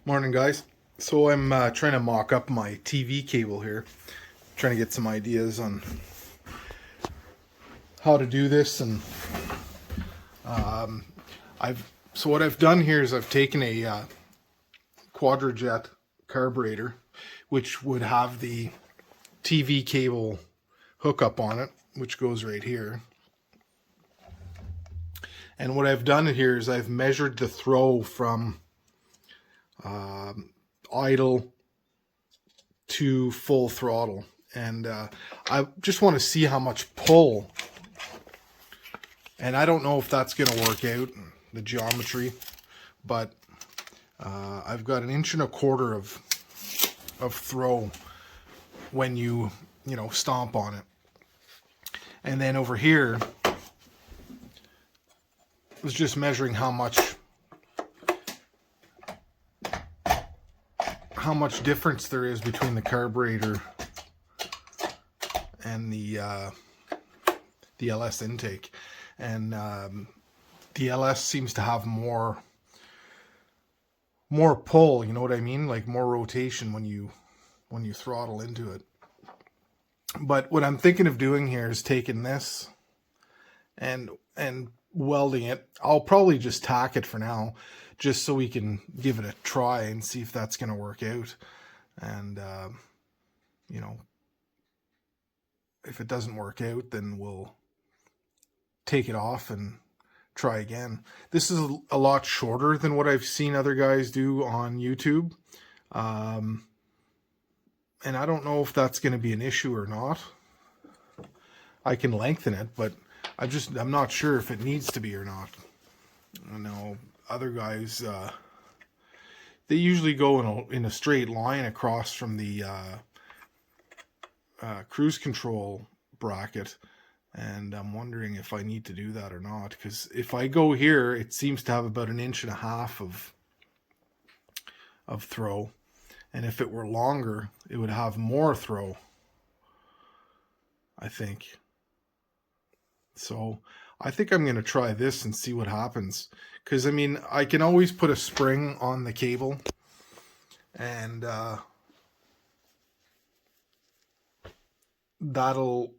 Morning, guys. So I'm trying to mock up my TV cable here, trying to get some ideas on how to do this. And what I've done here is I've taken a Quadrajet carburetor, which would have the TV cable hookup on it, which goes right here. And what I've done here is I've measured the throw from idle to full throttle, and I just want to see how much pull, and I don't know if that's going to work out, the geometry, but I've got 1.25 inches of throw when you stomp on it. And then over here was just measuring how much difference there is between the carburetor and the LS intake. And the LS seems to have more pull, you know what I mean? Like more rotation when you throttle into it. But what I'm thinking of doing here is taking this and welding it. I'll probably just tack it for now, just so we can give it a try and see if that's going to work out. And, if it doesn't work out, then we'll take it off and try again. This is a lot shorter than what I've seen other guys do on YouTube. And I don't know if that's going to be an issue or not. I can lengthen it, but I'm not sure if it needs to be or not. I know other guys, they usually go in a straight line across from the cruise control bracket, and I'm wondering if I need to do that or not, because if I go here, it seems to have about 1.5 inches of throw, and if it were longer, it would have more throw, I think. So I think I'm going to try this and see what happens. Because, I mean, I can always put a spring on the cable. And that'll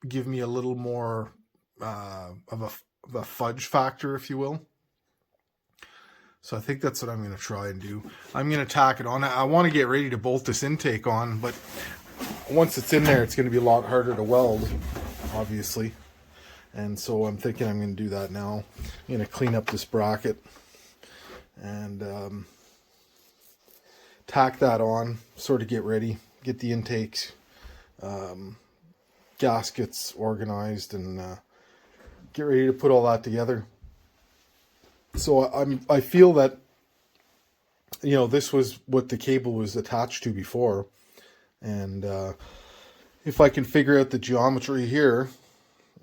give me a little more of a fudge factor, if you will. So I think that's what I'm going to try and do. I'm going to tack it on. I want to get ready to bolt this intake on. But once it's in there, it's going to be a lot harder to weld, obviously. And so I'm thinking I'm going to do that now. I'm going to clean up this bracket and tack that on, sort of get ready, get the intakes, gaskets organized, and get ready to put all that together. So I feel that, this was what the cable was attached to before. And if I can figure out the geometry here,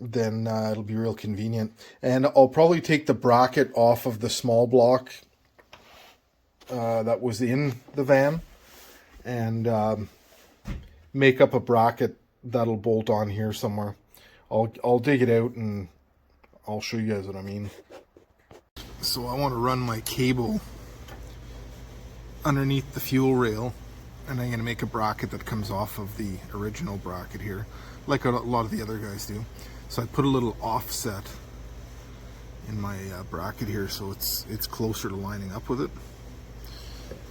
then it'll be real convenient. And I'll probably take the bracket off of the small block that was in the van and make up a bracket that'll bolt on here somewhere. I'll dig it out and I'll show you guys what I mean. So I want to run my cable underneath the fuel rail, and I'm going to make a bracket that comes off of the original bracket here, like a lot of the other guys do. So I put a little offset in my bracket here, so it's closer to lining up with it.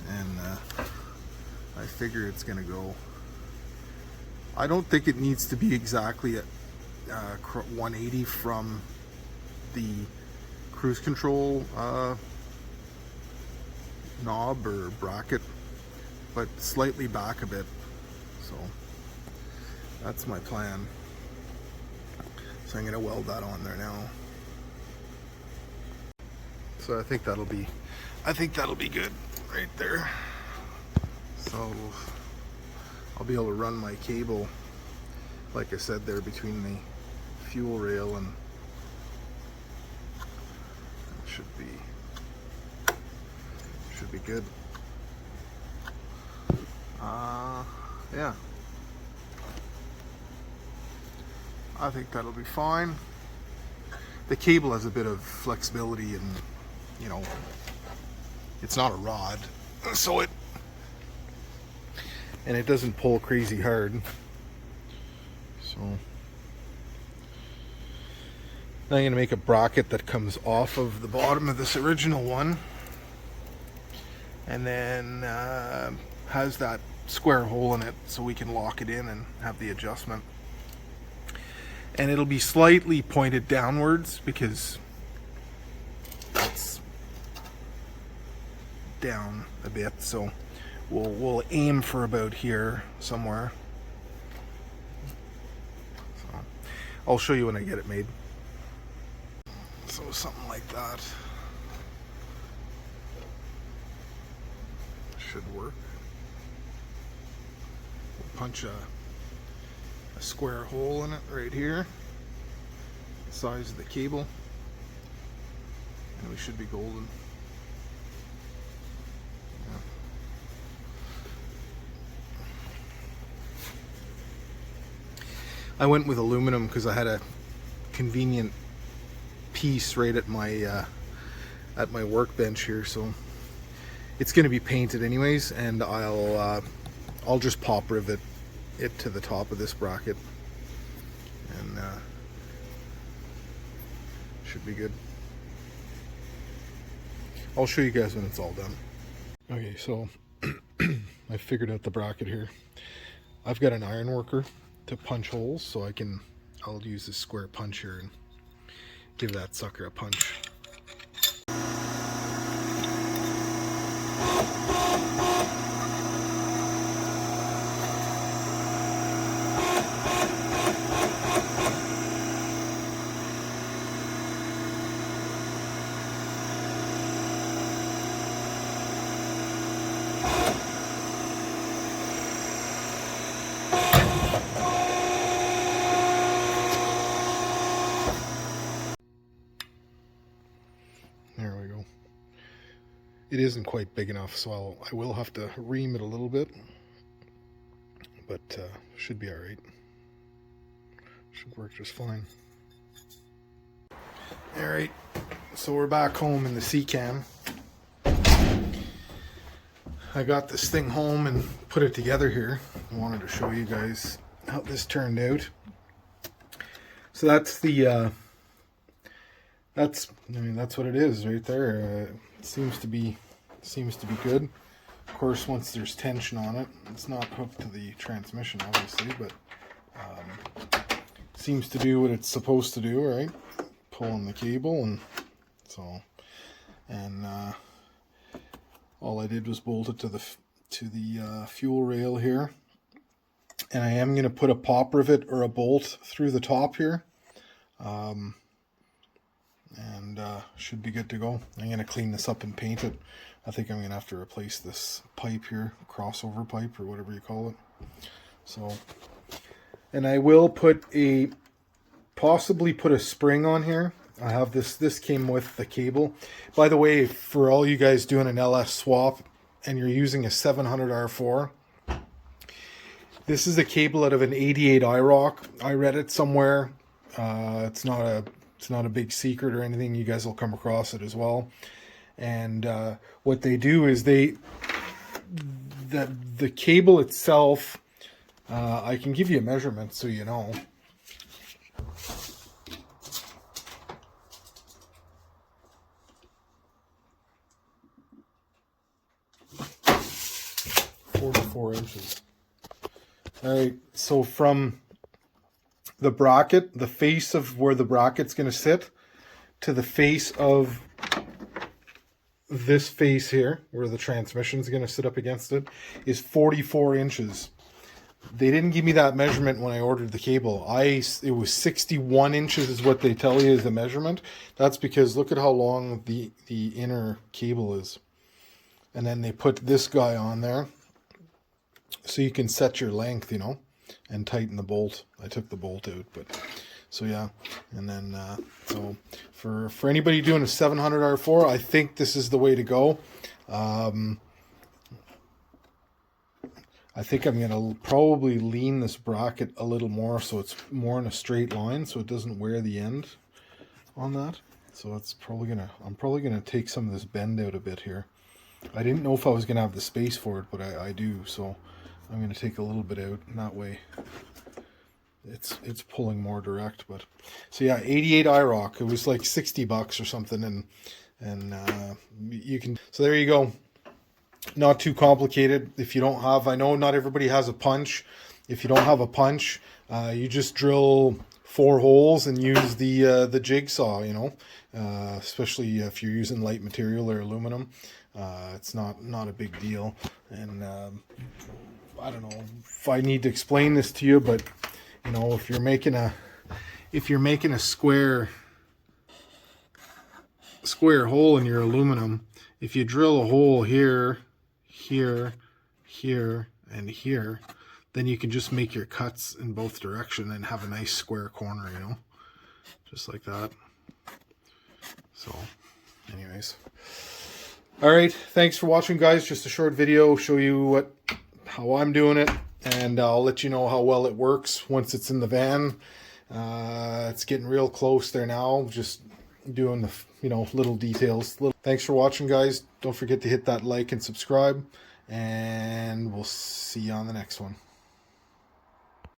And I figure it's going to go. I don't think it needs to be exactly at 180 from the cruise control knob or bracket, but slightly back a bit. So that's my plan. So I'm going to weld that on there now. So I think that'll be good right there. So I'll be able to run my cable, like I said, there between the fuel rail, and it should be good. Yeah. I think that'll be fine. The cable has a bit of flexibility, and it's not a rod, so it doesn't pull crazy hard. So now I'm going to make a bracket that comes off of the bottom of this original one, and then has that square hole in it so we can lock it in and have the adjustment. And it'll be slightly pointed downwards because that's down a bit, so we'll aim for about here somewhere. So I'll show you when I get it made. So something like that should work. We'll punch a square hole in it right here, the size of the cable, and we should be golden. I went with aluminum because I had a convenient piece right at my workbench here, so it's going to be painted anyways, and I'll just pop rivet it to the top of this bracket, and should be good. I'll show you guys when it's all done. Okay, so I figured out the bracket here. I've got an iron worker to punch holes, so I'll use this square punch here and give that sucker a punch. There we go. It isn't quite big enough, so I will have to ream it a little bit, but should be all right. Should work just fine. All right, so we're back home in the Seacam. I got this thing home and put it together here. I wanted to show you guys how this turned out. So that's the that's what it is right there. It seems to be good. Of course, once there's tension on it, it's not hooked to the transmission, obviously, but seems to do what it's supposed to do, right? Pulling the cable, and so, and all I did was bolt it to the fuel rail here, and I am going to put a pop rivet or a bolt through the top here. And should be good to go. I'm going to clean this up and paint it. I think I'm going to have to replace this pipe here, crossover pipe or whatever you call it. So, and I will possibly put a spring on here. I have this came with the cable. By the way, for all you guys doing an LS swap and you're using a 700R4, this is a cable out of an 88 IROC. I read it somewhere. It's not a big secret or anything. You guys will come across it as well. And what they do is the cable itself, I can give you a measurement so you know. .44 All right, so from the bracket, the face of where the bracket's going to sit, to the face of this face here, where the transmission's going to sit up against it, is 44 inches. They didn't give me that measurement when I ordered the cable. It was 61 inches is what they tell you is the measurement. That's because look at how long the inner cable is. And then they put this guy on there so you can set your length, you know, and tighten the bolt. I took the bolt out, but so yeah. And then so for anybody doing a 700R4, I think this is the way to go. I think I'm gonna probably lean this bracket a little more so it's more in a straight line, so it doesn't wear the end on that. So it's probably I'm probably gonna take some of this bend out a bit here. I didn't know if I was going to have the space for it, but I do. So I'm going to take a little bit out, and that way it's pulling more direct. But so yeah, 88 IROC. It was like $60 or something, and you can. So there you go. Not too complicated. If you don't have, I know not everybody has a punch. If you don't have a punch, you just drill 4 holes and use the jigsaw. You know, especially if you're using light material or aluminum, it's not a big deal. And I don't know if I need to explain this to you, but you know, if you're making a square hole in your aluminum, if you drill a hole here, here, here, and here, then you can just make your cuts in both directions and have a nice square corner, you know, just like that. So anyways, all right, thanks for watching, guys. Just a short video, show you how I'm doing it, and I'll let you know how well it works once it's in the van. It's getting real close there now, just doing the, you know, little details. Thanks for watching, guys. Don't forget to hit that like and subscribe, and we'll see you on the next one.